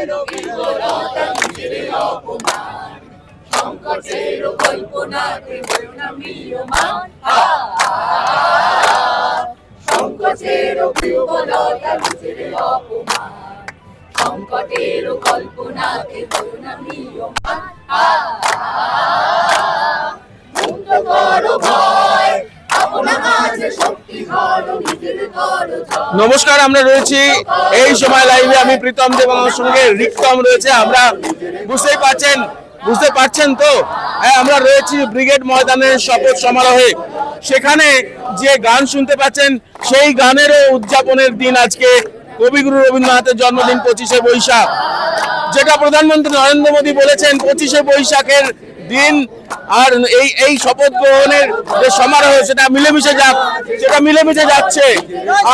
বিফলতা নিজের অপমান, সংকটের কল্পনাতে হয়েও না ম্রিয়মাণ। সংকটের বিফলতা নিজের অপমান, সংকটের কল্পনাতে হয়েও না ম্রিয়মাণ। মুক্ত করো ভয়, আপনা মাঝে শক্তি ধরো, নিজের করো জয়। নমস্কার, আমরা রয়েছি এই সময় লাইভে। আমি প্রীতম দেব, আমার সঙ্গে রিক্তম রয়েছে। আমরা বুঝতে পারছেন তো, হ্যাঁ, আমরা রয়েছি ব্রিগেড ময়দানের শপথ সমারোহে। সেখানে যে গান শুনতে পাচ্ছেন, সেই গানেরও উদযাপনের দিন আজকে। কবিগুরু রবীন্দ্রনাথের জন্মদিন 25শে বৈশাখ, যেটা প্রধানমন্ত্রী নরেন্দ্র মোদী বলেছেন 25শে বৈশাখের দিন। আর এই শপথ গ্রহণের যে সমারোহ, সেটা মিলেমিশে যাচ্ছে।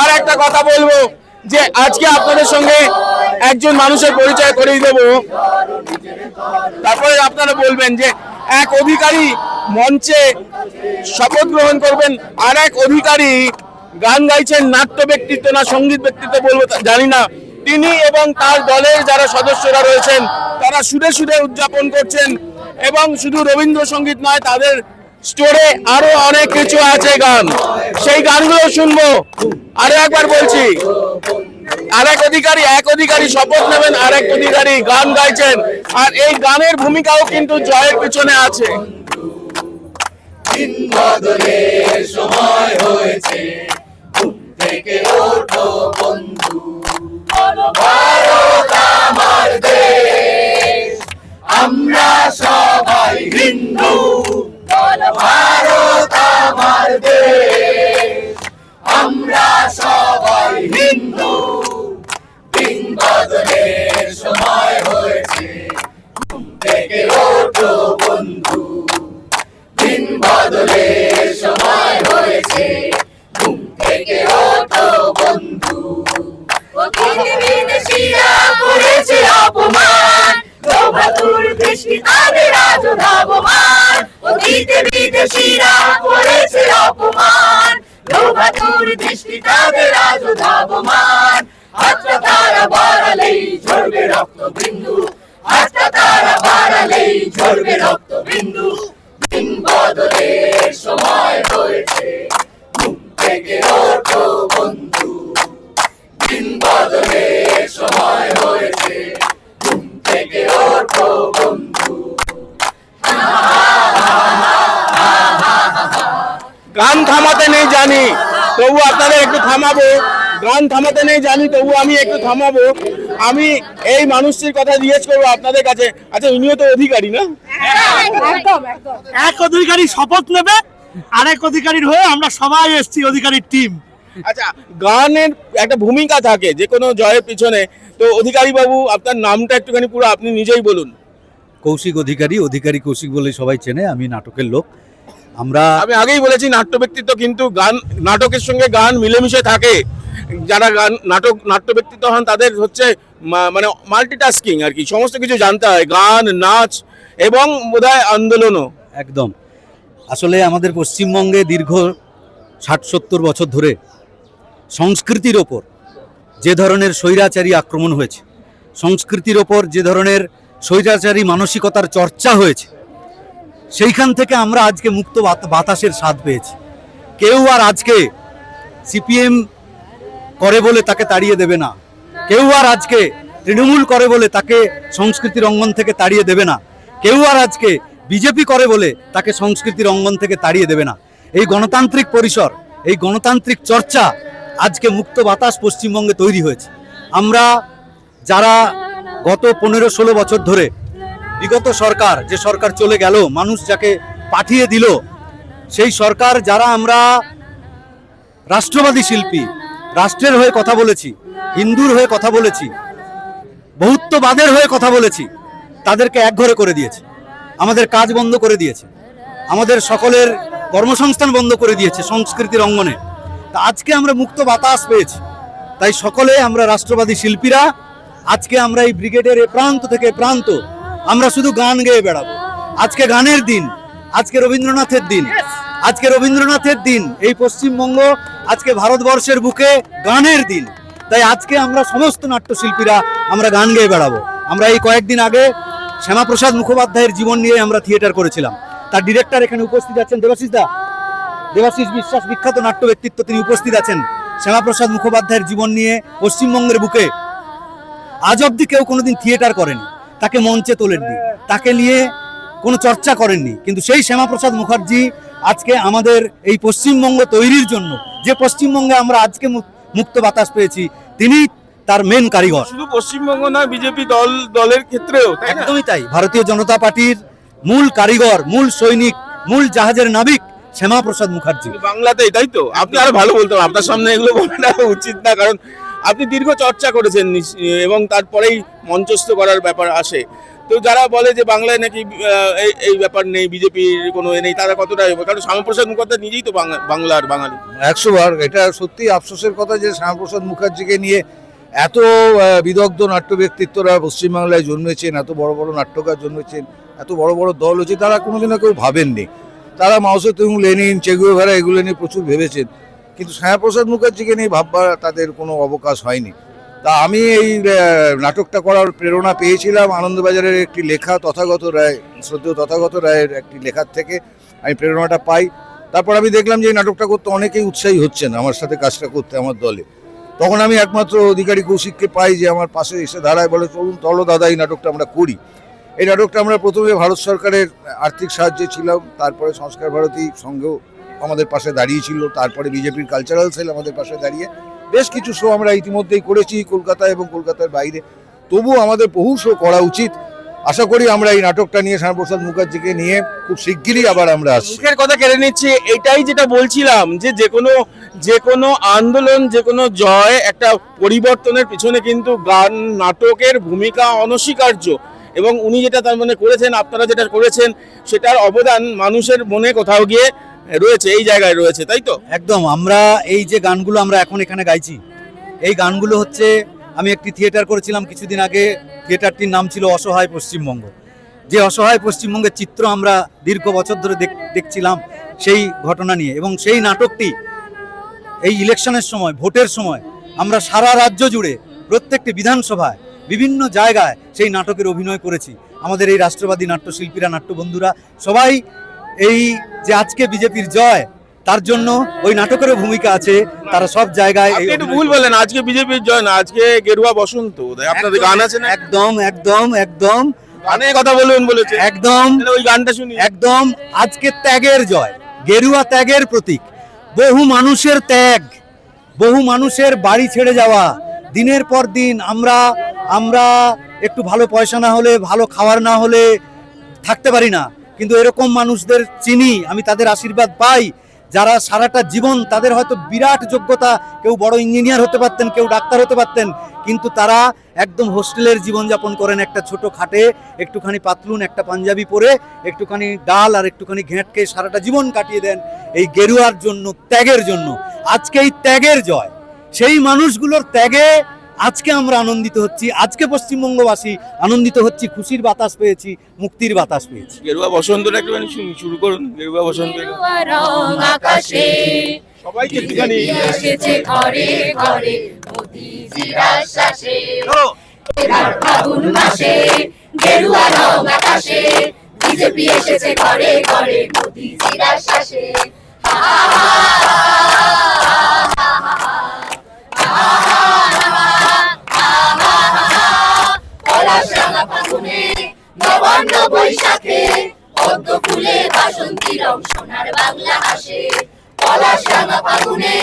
আর একটা কথা বলবো যে আজকে আপনাদের সঙ্গে একজন মানুষের পরিচয় করিয়ে দেব, তারপরে আপনারা বলবেন যে এক অধিকারী মঞ্চে শপথ গ্রহণ করবেন, আর এক অধিকারী গান গাইছেন। নাট্য ব্যক্তিত্ব না সঙ্গীত ব্যক্তিত্ব বলবো জানি না, তিনি এবং তার দলের যারা সদস্যরা রয়েছেন তারা সুরে সুরে উদযাপন করছেন। এবং শুধু রবীন্দ্রসঙ্গীত নয়, তাদের স্টোরে আরো অনেক কিছু আছে গান, সেই গানগুলো শুনবো। আরো একবার বলছি, এক অধিকারী শপথ নেবেন, আর এক অধিকারী গান গাইছেন। আর এই গানের ভূমিকাও কিন্তু জয়ের পিছনে আছে। দিন বদলের সময় হয়েছে, ঘুম থেকে ওঠো বন্ধু, ভারত আমার দেশ, আমরা সবাই হিন্দু, ভারত আমার দেশ, আমরা সবাই হিন্দু। দিন বদলের সময় হয়েছে, ঘুম থেকে ওঠো বন্ধু, দিন বদলের সময় হয়েছে, ঘুম থেকে ওঠো বন্ধু। অতীতে বিদেশিরা করেছে অপমান, লোভাতুর দৃষ্টি তাদের আজ ধাবমান। অতীতে বিদেশিরা করেছে অপমান, লোভাতুর দৃষ্টি তাদের আজ ধাবমান। হাতটা তারা বাড়ালেই ঝরবে রক্তবিন্দু, হাতটা তারা বাড়ালেই ঝরবে রক্তবিন্দু। দিন বদলের সময় হয়েছে, ঘুম থেকে ওঠো বন্ধু, দিন বদলের সময় হয়েছে, ঘুম থেকে ওঠো বন্ধু। গান থামাতে নেই জানি, তবু আপনাদের একটু থামাবো। গান থামাতে নেই জানি, তবু আমি একটু থামাবো। আমি এই মানুষটির কথা জিজ্ঞেস করবো আপনাদের কাছে। আচ্ছা, উনিও তো অধিকারী না? এক অধিকারী শপথ নেবে, আরেক অধিকারীর হয়ে আমরা সবাই এসেছি, অধিকারীর টিম। আচ্ছা, গানের একটা ভূমিকা থাকে যে কোনো জয়ের পিছনে। তো অধিকারী বাবু, আপনার নামটা একটুখানি পুরো আপনি নিজেই বলুন। কৌশিক অধিকারী কৌশিক বলে সবাই চেনে। আমি নাটকের লোক। আমি আগেই বলেছি নাট্য ব্যক্তিত্ব, কিন্তু গান নাটকের সঙ্গে গান মিলেমিশে থাকে। যারা নাট্য ব্যক্তিত্ব হন তাদের হচ্ছে মানে মাল্টিটাস্কিং আর কি, সমস্ত কিছু জানতে হয়, গান, নাচ এবং বোধহয় আন্দোলনও। একদম। আসলে আমাদের পশ্চিমবঙ্গে দীর্ঘ 60-70 বছর ধরে সংস্কৃতির ওপর যে ধরনের স্বৈরাচারী আক্রমণ হয়েছে, সংস্কৃতির ওপর যে ধরনের স্বৈরাচারী মানসিকতার চর্চা হয়েছে, সেইখান থেকে আমরা আজকে মুক্ত বাতাসের স্বাদ পেয়েছি। কেউ আর আজকে সিপিএম করে বলে তাকে তাড়িয়ে দেবে না, কেউ আর আজকে তৃণমূল করে বলে তাকে সংস্কৃতির অঙ্গন থেকে তাড়িয়ে দেবে না, কেউ আর আজকে বিজেপি করে বলে তাকে সংস্কৃতির অঙ্গন থেকে তাড়িয়ে দেবে না। এই গণতান্ত্রিক পরিসর, এই গণতান্ত্রিক চর্চা আজকে মুক্ত বাতাস পশ্চিমবঙ্গে তৈরি হয়েছে। আমরা যারা গত 15-16 বছর ধরে বিগত সরকার, যে সরকার চলে গেল, মানুষ যাকে পাঠিয়ে দিল, সেই সরকার যারা আমরা রাষ্ট্রবাদী শিল্পী, রাষ্ট্রের হয়ে কথা বলেছি, হিন্দুর হয়ে কথা বলেছি, বহুত্ববাদের হয়ে কথা বলেছি, তাদেরকে একঘরে করে দিয়েছে, আমাদের কাজ বন্ধ করে দিয়েছে, আমাদের সকলের কর্মসংস্থান বন্ধ করে দিয়েছে সংস্কৃতির অঙ্গনে। তা আজকে আমরা মুক্ত বাতাস পেয়েছি, তাই সকলে আমরা রাষ্ট্রবাদী শিল্পীরা আজকে আমরা এই ব্রিগেডের প্রান্ত থেকে প্রান্ত আমরা শুধু গান গেয়ে বেড়াবো। আজকে গানের দিন, আজকে রবীন্দ্রনাথের দিন, আজকে রবীন্দ্রনাথের দিন। এই পশ্চিমবঙ্গ আজকে ভারতবর্ষের বুকে গানের দিন, তাই আজকে আমরা সমস্ত নাট্যশিল্পীরা আমরা গান গেয়ে বেড়াবো। আমরা এই কয়েকদিন আগে শ্যামাপ্রসাদ মুখোপাধ্যায়ের জীবন নিয়ে আমরা থিয়েটার করেছিলাম। তার ডিরেক্টর এখানে উপস্থিত আছেন, দেবাশিস বিশ্বাস, বিখ্যাত নাট্য ব্যক্তিত্ব, তিনি উপস্থিত আছেন। শ্যামাপ্রসাদ মুখোপাধ্যায়ের জীবন নিয়ে পশ্চিমবঙ্গের বুকে আজ অব্দি কেউ কোনোদিন থিয়েটার করেনি, তাকে মঞ্চে তোলেননি, তাকে নিয়ে কোনো চর্চা করেননি। কিন্তু সেই শ্যামাপ্রসাদ মুখার্জি আজকে আমাদের এই পশ্চিমবঙ্গ তৈরির জন্য, যে পশ্চিমবঙ্গে আমরা আজকে মুক্ত বাতাস পেয়েছি, তিনি তার মেন কারিগর। শুধু পশ্চিমবঙ্গ নয়, বিজেপি দলের ক্ষেত্রেও একদমই তাই। ভারতীয় জনতা পার্টির মূল কারিগর, মূল সৈনিক, মূল জাহাজের নাবিক শ্যামাপ্রসাদ মুখার্জি। বাংলাতেই, তাই তো? আপনি আরো ভালো বলতে পারেন, আপনার সামনে এগুলো বলাটা উচিত না, কারণ আপনি দীর্ঘ চর্চা করেছেন এবং তারপরেই মঞ্চস্থ করার ব্যাপার আসে। তো যারা বলে যে বাংলায় নাকি এই ব্যাপার নেই, বিজেপির কোনো নেই, তারা কতটা, কারণ শ্যামাপ্রসাদ মুখার্জি নিজেই তো বাংলার বাঙালি। 100 বার। এটা সত্যি আফসোসের কথা যে শ্যামাপ্রসাদ মুখার্জিকে নিয়ে এত বিদগ্ধ নাট্য ব্যক্তিত্বরা পশ্চিমবাংলায় জন্মেছেন, এত বড় বড় নাট্যকার জন্মেছেন, এত বড় বড় দল হচ্ছে, তারা কোনোদিনও কেউ ভাবেননি। তারা মাও সে তুং, লেনিন, চে গুয়েভারা এগুলো নিয়ে প্রচুর ভেবেছেন, কিন্তু শ্যামাপ্রসাদ মুখার্জিকে নিয়ে ভাববার তাদের কোনো অবকাশ হয়নি। তা আমি এই নাটকটা করার প্রেরণা পেয়েছিলাম আনন্দবাজারের একটি লেখা, তথাগত রায়, শ্রদ্ধেয় তথাগত রায়ের একটি লেখার থেকে আমি প্রেরণাটা পাই। তারপর আমি দেখলাম যে এই নাটকটা করতে অনেকেই উৎসাহী হচ্ছেন আমার সাথে কাজটা করতে, আমার দলে। তখন আমি একমাত্র অধিকারী কৌশিককে পাই, যে আমার পাশে এসে দাঁড়ায়, বলে চলুন চলো দাদা এই নাটকটা আমরা করি। এই নাটকটা আমরা প্রথমে ভারত সরকারের আর্থিক সাহায্যে ছিলাম, তারপরে সংস্কার ভারতী সংঘেও আমাদের পাশে দাঁড়িয়েছিল, তারপরে বিজেপির কালচারাল সেল আমাদের পাশে দাঁড়িয়ে বেশ কিছু শো আমরা ইতিমধ্যেই করেছি কলকাতায় এবং কলকাতার বাইরে। তবুও আমাদের বহু শো করা উচিত। আশা করি আমরা এই নাটকটা নিয়ে শ্যামাপ্রসাদ মুখার্জিকে নিয়ে খুব শিগগিরই আবার আমরা আসছি। মুখের কথা কেড়ে নিচ্ছি, এটাই যেটা বলছিলাম যে যে কোনো আন্দোলন, যে কোনো জয়, একটা পরিবর্তনের পিছনে কিন্তু গান, নাটকের ভূমিকা অনস্বীকার্য। এবং উনি যেটা তার মানে করেছেন, আপনারা যেটা করেছেন, সেটার অবদান মানুষের মনে কোথাও গিয়ে রয়েছে, এই জায়গায় রয়েছে, তাই তো? একদম। আমরা এই যে গানগুলো আমরা এখন এখানে গাইছি, এই গানগুলো হচ্ছে, আমি একটি থিয়েটার করেছিলাম কিছুদিন আগে, থিয়েটারটির নাম ছিল অসহায় পশ্চিমবঙ্গ। যে অসহায় পশ্চিমবঙ্গের চিত্র আমরা দীর্ঘ বছর ধরে দেখছিলাম সেই ঘটনা নিয়ে, এবং সেই নাটকটি এই ইলেকশনের সময়, ভোটের সময় আমরা সারা রাজ্য জুড়ে প্রত্যেকটি বিধানসভায় বিভিন্ন জায়গায় সেই নাটকের অভিনয় করেছি। আমাদের এই রাষ্ট্রবাদী নাট্যশিল্পীরা, নাট্যবন্ধুরা সবাই, এই যে আজকে বিজেপির জয়, তার জন্য ওই নাটকেরও ভূমিকা আছে। তারা সব জায়গায় একটু ভুল বলেন, আজকে বিজেপির জয় না, আজকে গেরুয়া বসন্ত। আপনাদের গান আছে না? একদম একদম একদম গানের কথা বলবেন বলেছে, একদম ওই গানটা শুনি। একদম। আজকে ত্যাগের জয়, গেরুয়া ত্যাগের প্রতীক। বহু মানুষের ত্যাগ, বহু মানুষের বাড়ি ছেড়ে যাওয়া, দিনের পর দিন আমরা একটু ভালো পয়সা না হলে, ভালো খাবার না হলে থাকতে পারি না। কিন্তু এরকম মানুষদের চিনি, আমি তাদের আশীর্বাদ পাই, যারা সারাটা জীবন, তাদের হয়তো বিরাট যোগ্যতা, কেউ বড় ইঞ্জিনিয়ার হতে পারতেন, কেউ ডাক্তার হতে পারতেন, কিন্তু তারা একদম হোস্টেলের জীবনযাপন করেন, একটা ছোট খাটে একটুখানি পাতলুন, একটা পাঞ্জাবি পরে, একটুখানি ডাল আর একটুখানি ঘেঁটকে সারাটা জীবন কাটিয়ে দেন এই গেরুয়ার জন্য, ত্যাগের জন্য। আজকে এই ত্যাগের জয়, সেই মানুষগুলোর ত্যাগে আজকে আমরা আনন্দিত হচ্ছি। আজকে পশ্চিমবঙ্গবাসী আনন্দিত হচ্ছি, খুশির বাতাস পেয়েছি, মুক্তির বাতাস পেয়েছি। গেরুয়া বসন্তটা একটুখানি শুরু করুন। গেরুয়া বসন্ত রং আকাশে সবাইকে একটুখানি এসেছে ঘরে ঘরে মোদিজির আশ্বাসে। এবার ফাগুন মাসে গেরুয়া রং আকাশে, বিজেপি এসেছে ঘরে ঘরে মোদিজির আশ্বাসে। পলাশরাঙা ফাগুনে, নবান্ন বৈশাখে, পদ্ম ফুলে বাসন্তী রং সোনার বাংলা হাসে। পলাশরাঙা ফাগুনে,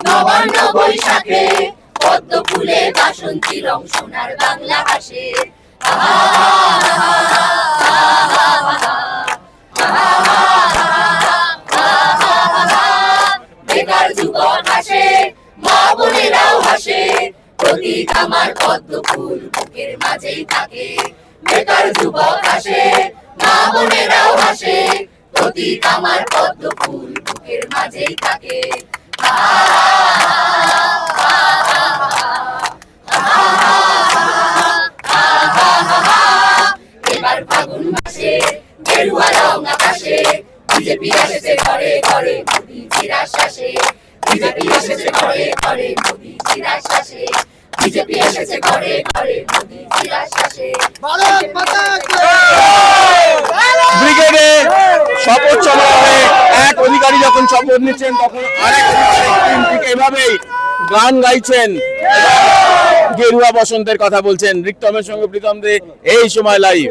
নবান্ন বৈশাখে, পদ্ম ফুলে বাসন্তী রং সোনার বাংলা হাসে। বেকার যুবক হাসে, মা বোনেরাও হাসে, প্রতীক আমার পদ্ম ফুল বুকের মাঝেই থাকে। বেকার যুবক হাসে, মা বোনেরাও হাসে, প্রতীক আমার পদ্ম ফুল বুকের মাঝেই থাকে। এবার ফাগুন মাসে গেরুয়া রং আকাশে, বিজেপি এসেছে ঘরে ঘরে মোদিজির আশ্বাসে। বিজেপি এসেছে ঘরে ঘরে মোদিজির আশ্বাসে। বিজেপি এসেছে ঘরে ঘরে মোদিজির আশ্বাসে। ব্রিগেডে শপথ সমারোহে এক অধিকারী যখন শপথ নিচ্ছেন তখন আরেক অধিকারী ঠিক এভাবেই গান গাইছেন, গেরুয়া বসন্তের কথা বলছেন। রিক্তমের সঙ্গে প্রীতম দে, এই সময় লাইভ।